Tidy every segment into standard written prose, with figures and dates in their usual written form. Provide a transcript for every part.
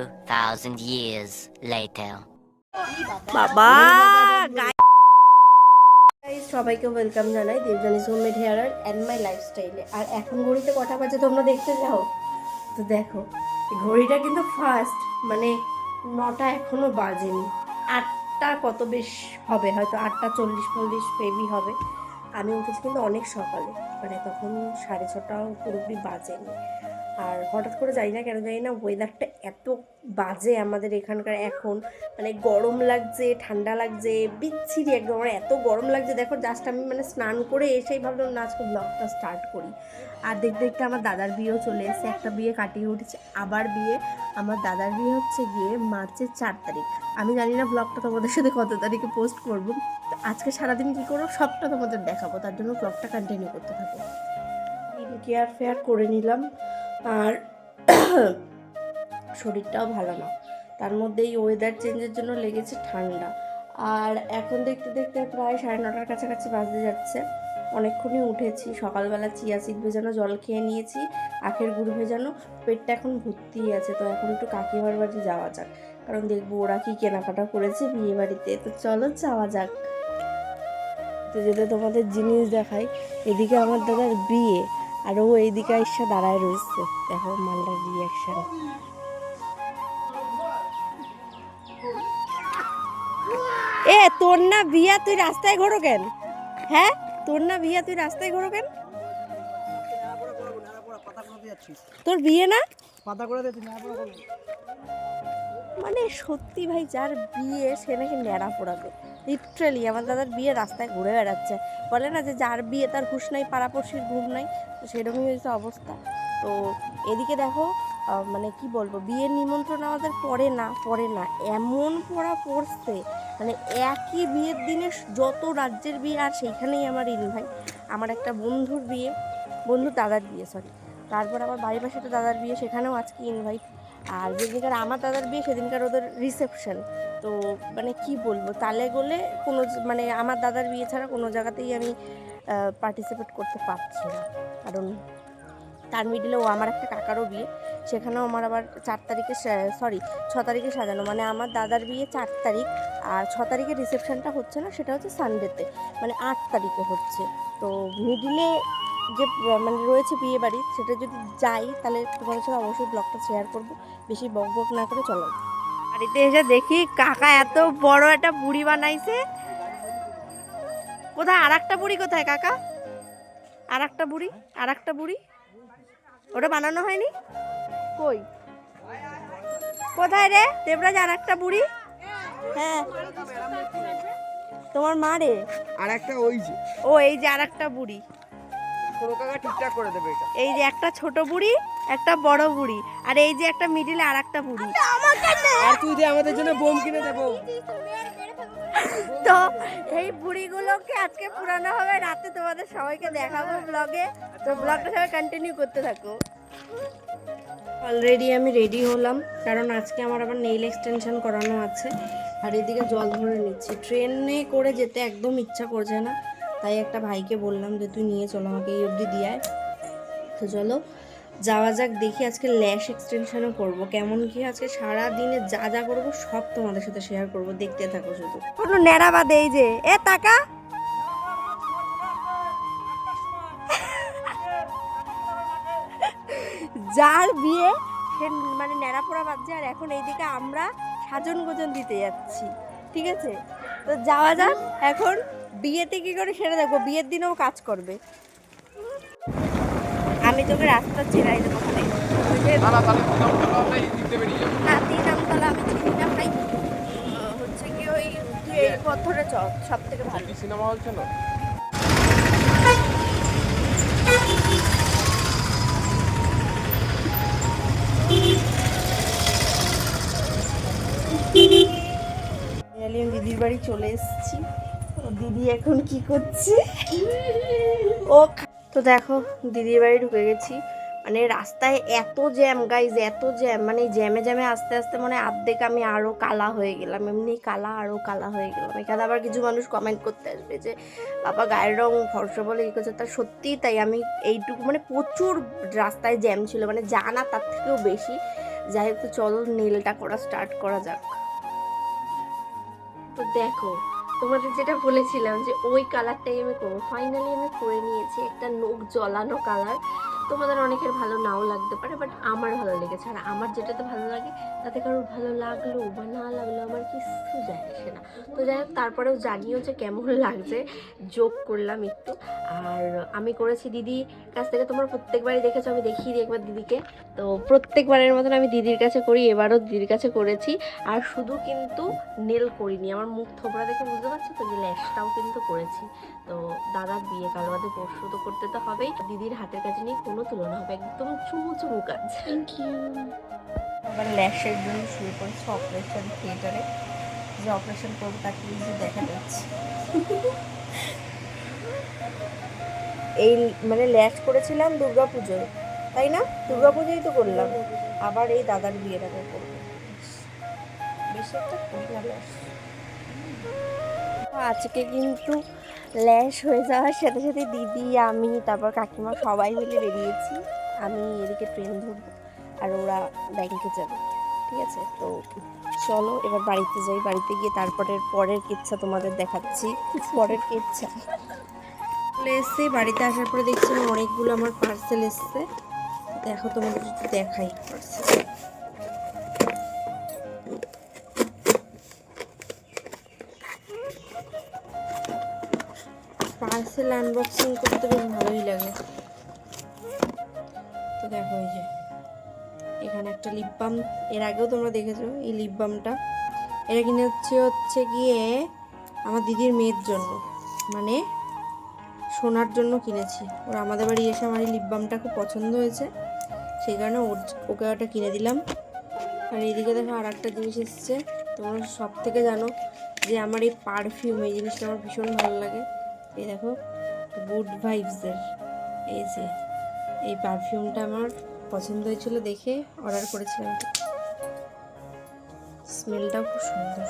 2,000 years later. বাবা guys সবাইকে welcome জানাই দেবজানিস হোমমেড হেয়ার অ্যান্ড মাই লাইফস্টাইলে। আর এখন ঘড়িতে কটা বাজে তোমরা দেখতে যাও তো দেখো, ঘড়িটা কিন্তু ফার্স্ট মানে 9টা এখনো বাজেনি, 8টা কত বেশ হবে, হয়তো 8:40-40 মেবি হবে। আমি উঠেছি কিন্তু অনেক সকালে, মানে তখন 6:30টাও পুরোপুরি বাজেনি। আর হঠাৎ করে জানি না কেন জানি না ওয়েদারটা এত বাজে আমাদের এখানকার এখন, মানে গরম লাগছে, ঠান্ডা লাগছে, বিচ্ছিরি একদম। আমার এত গরম লাগছে দেখো, জাস্ট আমি মানে স্নান করে এসেই ভাবলাম না আজকে ব্লগটা স্টার্ট করি। আর দেখতে দেখতে আমার দাদার বিয়েও চলে এসেছে, একটা বিয়ে কাটিয়ে উঠেছে, আবার বিয়ে। আমার দাদার বিয়ে হচ্ছে গিয়ে মার্চের 4 তারিখ। আমি জানি না ব্লগটা তোমাদের সাথে কত তারিখে পোস্ট করবো, তো আজকে সারাদিন কী করবো সবটা তোমাদের দেখাবো, তার জন্য ব্লগটা কন্টিনিউ করতে থাকো। কেয়ার ফেয়ার করে নিলাম, আর শরীরটাও ভালো না, তার মধ্যে এই ওয়েদার চেঞ্জের জন্য লেগেছে ঠান্ডা। আর এখন দেখতে দেখতে প্রায় 9:30টার কাছাকাছি বাজতে যাচ্ছে। অনেকক্ষণই উঠেছি, সকালবেলা চিয়া সিড ভেজানো জল খেয়ে নিয়েছি, আখের গুড় ভেজানো, পেটটা এখন ভর্তি আছে। তো এখন একটু কাকিমার বাড়ি যাওয়া যাক, কারণ দেখবো ওরা কি কেনাকাটা করেছে বিয়ে বাড়িতে। তো চলো যাওয়া যাক। তো যেতে তোমাদের জিনিস দেখাই, এদিকে আমার দাদার বিয়ে আর ও এইদিকে এসে দাঁড়ায় রয়েছে, দেখো মালটার রিয়াকশন। এ তোর না বিয়া, তুই রাস্তায় ঘোরো কেন? হ্যাঁ তোর না বিয়া, তুই রাস্তায় ঘোরো কেন? তোর বিয়ে না? মানে সত্যি ভাই, যার বিয়ে সে নাকি ন্যাড়া পোড়াবে। লিটারালি আমার দাদার বিয়ে রাস্তায় ঘুরে বেড়াচ্ছে, বলে না যে যার বিয়ে তার হুঁশ নাই, পাড়াপড়শির ঘুম নাই, তো সেরকমই হয়েছে অবস্থা। তো এদিকে দেখো, মানে কি বলবো, বিয়ের নিমন্ত্রণ আমাদের পড়ে না এমন পড়া পড়ছে, মানে একই বিয়ের দিনে যত রাজ্যের বিয়ে, আর সেইখানেই আমার ভাই আমার একটা বন্ধুর বিয়ে, বন্ধুর দাদার বিয়ে সরি, তারপর আমার বাড়ির পাশে একটা দাদার বিয়ে, সেখানেও আজকে ইনভাইট। আর যেদিনকার আমার দাদার বিয়ে সেদিনকার ওদের রিসেপশন। তো মানে কি বলবো, তালে গোলে কোনো মানে আমার দাদার বিয়ে ছাড়া কোনো জায়গাতেই আমি পার্টিসিপেট করতে পারছি না, কারণ তার মিডিলে ও আমার একটা কাকারও বিয়ে, সেখানেও আমার আবার 4 তারিখে সরি 6 তারিখে সাজানো, মানে আমার দাদার বিয়ে 4 তারিখ, আর 6 তারিখে রিসেপশনটা হচ্ছে না, সেটা হচ্ছে সানডেতে, মানে 8 তারিখে হচ্ছে। তো মিডিলে যে মানে রয়েছে বিয়ে বাড়ি, সেটা যদি যাই তাহলে তোমাদের সাথে অবশ্যই ব্লগটা শেয়ার করবো। বেশি বক বক না করে চলো। বাড়িতে এসে দেখি কাকা এত বড় একটা বুড়ি বানাইছে। কোথায় আর একটা বুড়ি, কোথায় কাকা? আর একটা বুড়ি ওটা বানানো হয়নি? কই কোথায় রে দেবরাজ, আর একটা বুড়ি? হ্যাঁ তোমার মা রে, আর একটা ওই যে, ও এই যে আর একটা বুড়ি, কোনো কাকা ঠিকঠাক করে দেবে এটা। এই যে একটা ছোট বুড়ি, একটা বড় বুড়ি, আর এই যে একটা মিডিলে আর একটা বুড়ি। আর তুই দিয়ে আমাদের জন্য বোম কিনে দেবো। তো এই বুড়িগুলোকে আজকে পুরানো হবে, রাতে তোমাদের সবাইকে দেখাবো ব্লগে। তো ব্লগটা সবাই কন্টিনিউ করতে থাকো। অলরেডি আমি রেডি হলাম, কারণ আজকে আমার আবার নেইল এক্সটেনশন করানো আছে। আর এদিকে জল ভরে নিচ্ছি, ট্রেনে করে যেতে একদম ইচ্ছা করছে না, তাই একটা ভাইকে বললাম যে তুই নিয়ে চলো আমাকে এই অবধি দিয়ে। তো চলো যাওয়া যাক, দেখি আজকে ল্যাশ এক্সটেনশনও করবো, কেমন কি আজকে সারা দিনে যা যা করবো সব তোমাদের সাথে শেয়ার করবো, দেখতে থাকো শুধু। কোনো ন্যাড়া বাদে এই যে এ টাকা যার বিয়ে সে মানে ন্যাড়া পোড়া বাজছে, আর এখন এইদিকে আমরা সাজন গোজন দিতে যাচ্ছি, ঠিক আছে? তো যাওয়া যাক, এখন বিয়েতে কি করে সেটা দেখবো, বিয়ের দিনেও কাজ করবে। আমি তোকে রাস্তা চেনাই দেবো, না 3 আমতলা আমি চিনি না ভাই, হচ্ছে কি ওই এই পথরে চল সব থেকে ভালো সিনেমা হল ছিল। আমি দিদির বাড়ি চলে এসেছি। দিদি এখন কি করছে ও, তো দেখো দিদির বাড়ি ঢুকে গেছি। মানে রাস্তায় এত জ্যাম গাইজ, এত জ্যাম, মানে জ্যামে জ্যামে আস্তে আস্তে মানে আর্ধেক আমি আরও কালা হয়ে গেলাম, এমনি কালা আরও কালা হয়ে গেলাম। এখানে আবার কিছু মানুষ কমেন্ট করতে আসবে যে বাবা গায়ের রং ফর্সা বলে এই করছে, তার সত্যিই তাই। আমি এইটুকু মানে প্রচুর রাস্তায় জ্যাম ছিল, মানে জানা তার থেকেও বেশি, যাই হোক, তো চলো নেলটা করা স্টার্ট করা যাক। তো দেখো, তোমাদের যেটা বলেছিলাম যে ওই কালারটাই আমি করবো, ফাইনালি আমি করে নিয়েছি একটা নখ জ্বলানো কালার। তোমাদের অনেকের ভালো নাও লাগতে পারে, বাট আমার ভালো লেগেছে। আর আমার যেটাতে ভালো লাগে তাতে কারোর ভালো লাগলো বা না লাগলো আমার কিছু যায় আসে না। তো যাই হোক, তারপরেও জানিও যে কেমন লাগছে, যোগ করলাম একটু। আর আমি করেছি দিদির কাছ থেকে, তোমরা প্রত্যেকবারই দেখেছো, আমি দেখিয়ে দিই একবার দিদিকে। তো প্রত্যেকবারের মতন আমি দিদির কাছে করি, এবারও দিদির কাছে করেছি। আর শুধু কিন্তু নেল করিনি, আমার মুখ থোবড়া দেখে বুঝতে পারছি তো, যে ল্যাশটাও কিন্তু করেছি। তো দাদার বিয়ে কাল বাদে পরশু, তো করতে তো হবেই। দিদির হাতের কাছে নিয়ে কোনো তুলনা হবে, একদম চুমু চুমু কাজ। Thank you. আবার ল্যাশের জন্য শুরু করেছি অপারেশন থিয়েটারে, যে অপারেশন করবো তাকে কিন্তু দেখা যাচ্ছে। এই মানে ল্যাশ করেছিলাম দুর্গাপুজোয়, তাই না? দুর্গাপুজোই তো করলাম, আবার এই দাদার বিয়ের আগে করবো। বেশি একটা করি না ল্যাশ। আজকে কিন্তু ল্যাশ হয়ে যাওয়ার সাথে সাথে দিদি, আমি, তারপর কাকিমা সবাই মিলে বেরিয়েছি। আমি এদিকে ট্রেন ধরবো আর ওরা ব্যাংকে যাবে, ঠিক আছে? তো চলো এবার বাড়িতে যাই, বাড়িতে গিয়ে পরের কিচ্ছা তোমাদের দেখাচ্ছি। পরের কিচ্ছা চলে এসছি, বাড়িতে আসার পরে দেখছিলাম অনেকগুলো আমার পার্সেল এসছে। দেখো তোমাদের একটু দেখাই পার্সেল। পার্সেল আনবক্সিং করতে বেশ ভালোই লাগে। তো দেখো, এই যে এখানে একটা লিপ বাম, এর আগেও তোমরা দেখেছো এই লিপ বামটা। এটা কিনেছি হচ্ছে গিয়ে আমার দিদির মেয়ের জন্য, মানে সোনার জন্য কিনেছি। ওরা আমাদের বাড়ি এসে আমার এই লিপ বামটা খুব পছন্দ হয়েছে, সেই কারণে ওকে ওটা কিনে দিলাম। আর এইদিকে দেখো আর একটা জিনিস এসছে। তোমরা সব থেকে জানো যে আমার এই পারফিউম, এই জিনিসটা আমার ভীষণ ভালো লাগে। এই দেখো, গুড ভাইবসের এই যে এই পারফিউমটা আমার পছন্দ হয়েছিল দেখে অর্ডার করেছিলাম। স্মেলটাও খুব সুন্দর,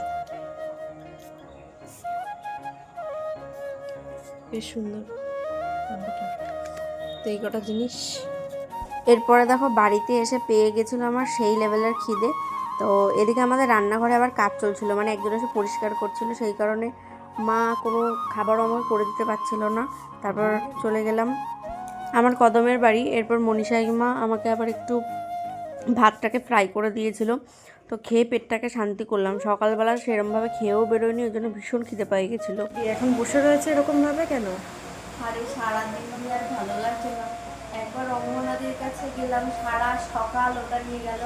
বেশ সুন্দর। তো এই কটা জিনিস। এরপরে দেখো বাড়িতে এসে পেয়ে গেছিলো আমার সেই লেভেলের খিদে। তো এদিকে আমাদের রান্নাঘরে আবার কাজ চলছিল, মানে একজন এসে পরিষ্কার করছিল, সেই কারণে মা কোনো খাবারও আমাকে করে দিতে পারছিল না। তারপর চলে গেলাম আমার কদমের বাড়ি। এরপর মনীষা মা আমাকে আবার একটু ভাতটাকে ফ্রাই করে দিয়েছিল, তো খেয়ে পেটটাকে শান্তি করলাম। সকালবেলা সেরমভাবে খেয়েও বেরোয়নি, ওই জন্য ভীষণ খিদে পেয়ে গেছিলো। এখন বসে রয়েছে এরকমভাবে কেন? আরে সারাদিন দিয়ে আর ভালো লাগছে না। একবার রঙ্গনাদির কাছে গেলাম, সারা সকাল ওটা নিয়ে গেল,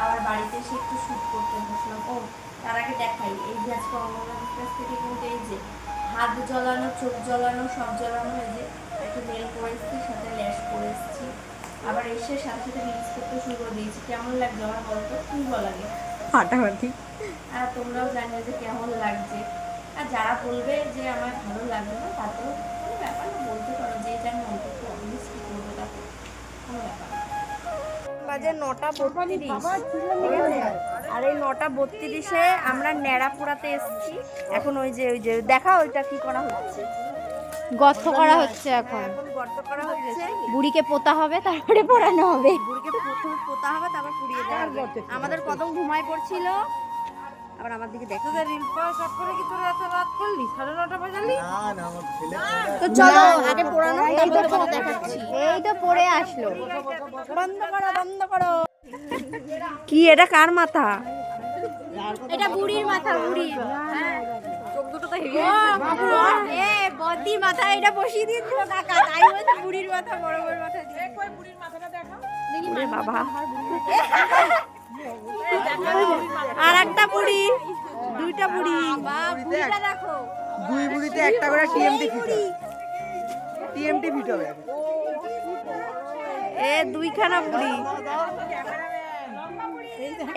আবার বাড়িতে এসে একটু শ্যুট করতে বসলাম। ও তার আগে দেখাই, এই যে আজকে রঙ্গনাদির কাছ থেকে কিন্তু এই যে হাত জ্বলানো, চোখ জ্বলানো, সব জ্বলানো, এই যে একটু নেল করে এসেছি, সাথে ল্যাশ করে এসেছি। আবার এসে সাথে সাথে রিলস করতে শুরু করে দিয়েছি। কেমন লাগছে আমার বলতো? কি লাগে হাঁটাহাঁটি। আর তোমরাও জানিও যে কেমন লাগছে। আর যারা বলবে যে আমার ভালো লাগবে না, তাতেও কোনো ব্যাপার না, বলতে পারো, যে যার মন্তব্য অবভিয়াসলি করবে, তাতে কোনো ব্যাপার না। বাজে 9:32, আর এই 9:32-এ আমরা ন্যাড়া পোড়াতে এসেছি। এখন ওই যে দেখা, ওইটা কি করা হচ্ছে, গর্ত করা হচ্ছে। এখন গর্ত করা হচ্ছে, বুড়িকে পোতা হবে, তারপরে পোড়ানো হবে। বুড়িকে প্রথমে পোতা হবে, তারপর পুড়িয়ে দেওয়া হবে। আমাদের কদম ঘুমায় পড়ছিল, আবার আমার দিকে দেখো। তো চলো আগে পোড়ানো, তারপরে তোমাদের দেখাচ্ছি। এই তো পড়ে আসলো। বন্ধ করো। কি এটা কার মাথা? এটা বুড়ির মাথা, বুড়ি। চোখ দুটো তো বদির মাথা এটা বসিয়ে দিয়েছিল কাকা, তাই বলছে বুড়ির মাথা, বড় বড় মাথা দিয়ে। বুড়ির মাথাটা দেখাও দেখি। বাবা, আর একটা বুড়ি, দুইটা বুড়ি। বুড়িটা দেখো, দুই বুড়িতে একটা করে টিএমটি ফিট হবে। টিএমটি ফিট হবে। এ দুইখানা বুড়ি।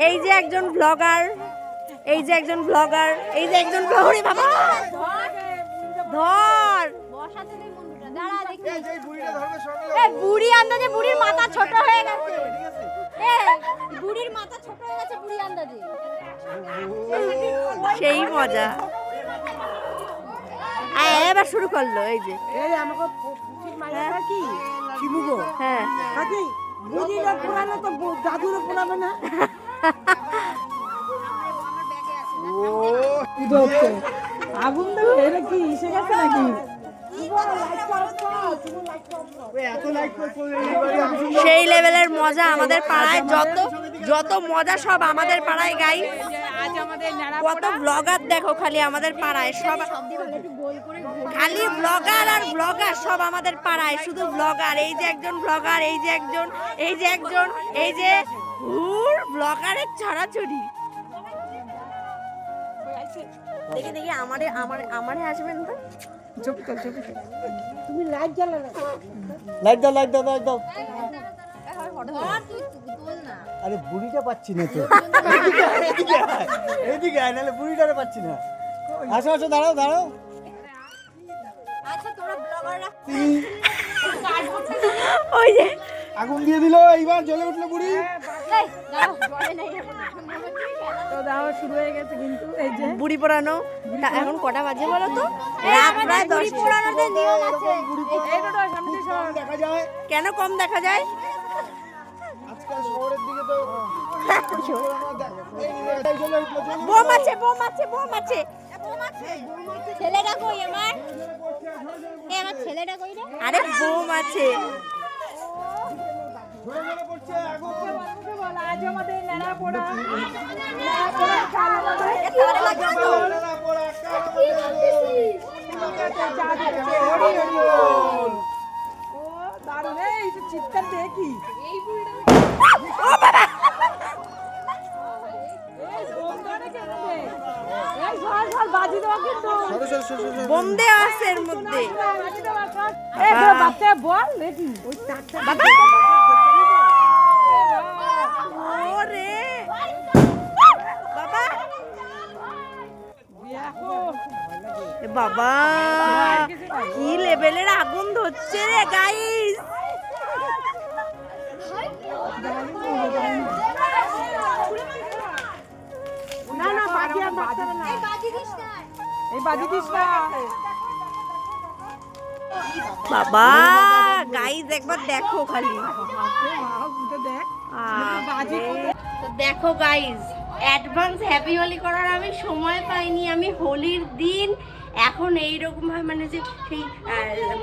এই যে একজন ব্লগার, এই যে একজন ব্লগার, এই যে একজন ব্লগার। বাবা ধর, বসাতে দে বন্ধুটা, দাঁড়া দেখি। এই বুড়িটা ধরবে সঙ্গে। এই বুড়ি আন্দাজে বুড়ির মাথা ছোট হয়ে গেছে। এই বুড়ির মাথা ছোট হয়ে গেছে বুড়ি আন্দাজে। সেই মজা। এবার শুরু করলো, এই যে এই আমাকে পুচির মাইয়াটা কি শিবুগো। হ্যাঁ, কাকি বুড়িরা পুরানো তো দাদুরও পুরাবে না। আগুন দেবে এটা কি এসে গেছে নাকি? সেই লেভেলের মজা আমাদের পাড়ায়, যত মজা সব আমাদের পাড়ায় গাই। কত ব্লগার দেখো খালি আমাদের পাড়ায়, সব খালি ব্লগার আর ব্লগার সব আমাদের পাড়ায়, শুধু ব্লগার। এই যে একজন ব্লগার, এই যে একজন, এই যে একজন, এই যে ব্লগারের ছড়াছড়ি। দেখি দেখি আমারে আসবেন তো। তুমি লাইট জ্বালালে? লাইট দাও। আরে বুড়িটা পাচ্ছি না তো। এদিকে আয়, নাহলে বুড়িটারে পাচ্ছি না। আসো দাঁড়াও। ওই যে আগুন দিয়ে দিল, এইবার জ্বলে উঠলো বুড়ি। তো দাও শুরু হয়ে গেছে কিন্তু এই যে বুড়ি পোড়ানো। এখন কটা বাজে বলো তো? রাত প্রায় 10টা। দেখা যায় কেন কম দেখা যায়? আজকাল শহরের দিকে তো বোম আছে। ছেলেটা কই আমার? আমার ছেলেটা কই রে? আরে বোম আছে। আজ আমাদের নেড়া পোড়া দারুণ। এই চিৎকার দেখি বাজি দেওয়া কিন্তু বোম দেওয়া আছে এর মধ্যে। বাচ্চা বল নাকি ওই বাবা ওরে বাবা, এ বাবা কি লেভেলের আগুন ধরছে রে গাইস। না বাজি আর বাচ্চা না, এই বাজি দিস না। বাবা গাইস একবার দেখো খালি। তো দেখো গাইস, অ্যাডভান্স হ্যাপি হোলি করার আমি সময় পাইনি। আমি হোলির দিন এখন এইরকম ভাবে মানে যে সেই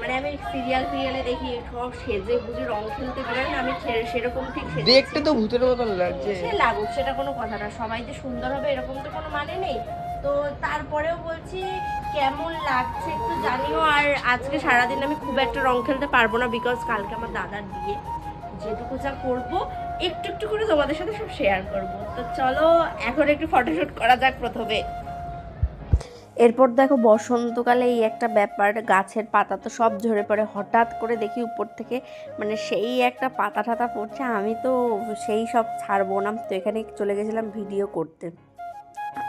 মানে আমি সিরিয়ালে দেখি সব সেজে বুঝে রং খেলতে বেরোয় না, আমি সেরকম ঠিক দেখতে তো ভূতের মতন লাগছে। সে লাগুক, সেটা কোনো কথা না। সবাই যে সুন্দর হবে এরকম তো কোনো মানে নেই। তো তারপরেও বলছি কেমন লাগছে একটু জানিও। আর আজকে সারাদিন আমি খুব একটা রং খেলতে পারবো না, বিকজ কালকে আমার দাদার বিয়ে। যেটুকু যা করবো একটু করে তোমাদের সাথে সব শেয়ার করব। তো চলো এখন একটু ফটোশুট করা যাক প্রথমে। এরপর দেখো বসন্তকালে এই একটা ব্যাপার, গাছের পাতা তো সব ঝরে পড়ে। হঠাৎ করে দেখি উপর থেকে মানে সেই একটা পাতা টাতা পড়ছে। আমি তো সেই সব ছাড়বো না, তো এখানে চলে গেছিলাম ভিডিও করতে।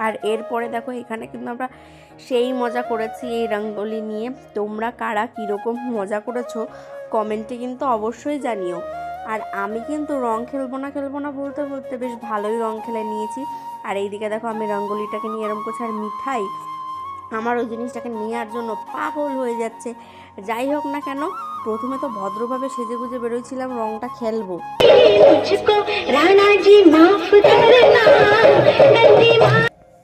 আর এরপরে দেখো এখানে কিন্তু আমরা সেই মজা করেছি এই রঙ্গোলি নিয়ে। তোমরা কারা কীরকম মজা করেছো কমেন্টে কিন্তু অবশ্যই জানিও। আর আমি কিন্তু রং খেলবো না বলতে বেশ ভালোই রং খেলে নিয়েছি। আর এইদিকে দেখো আমি রঙ্গোলিটাকে নিয়ে এরকম করছি, আর মিঠাই আমার ওই জিনিসটাকে নেওয়ার জন্য পাগল হয়ে যাচ্ছে। যাই হোক না কেন, প্রথমে তো ভদ্রভাবে সেজে গুজে বেরোইছিলাম রংটা খেলবো।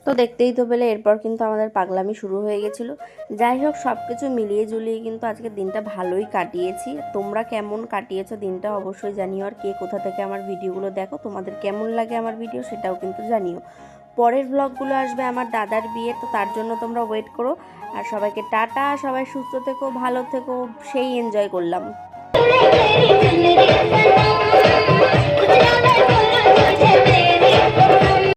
তো দেখতেই তো পেলে এরপর কিন্তু আমাদের পাগলামি শুরু হয়ে গেছিলো। যাই হোক সব কিছু মিলিয়ে ঝুলিয়ে কিন্তু আজকে দিনটা ভালোই কাটিয়েছি। তোমরা কেমন কাটিয়েছো দিনটা অবশ্যই জানিও। আর কে কোথা থেকে আমার ভিডিওগুলো দেখো, তোমাদের কেমন লাগে আমার ভিডিও সেটাও কিন্তু জানিও। পরের ব্লগগুলো আসবে আমার দাদার বিয়ে, তো তার জন্য তোমরা ওয়েট করো। আর সবাইকে টাটা, সবাই সুস্থ থেকো, ভালো থেকো, সেই এনজয় করলাম।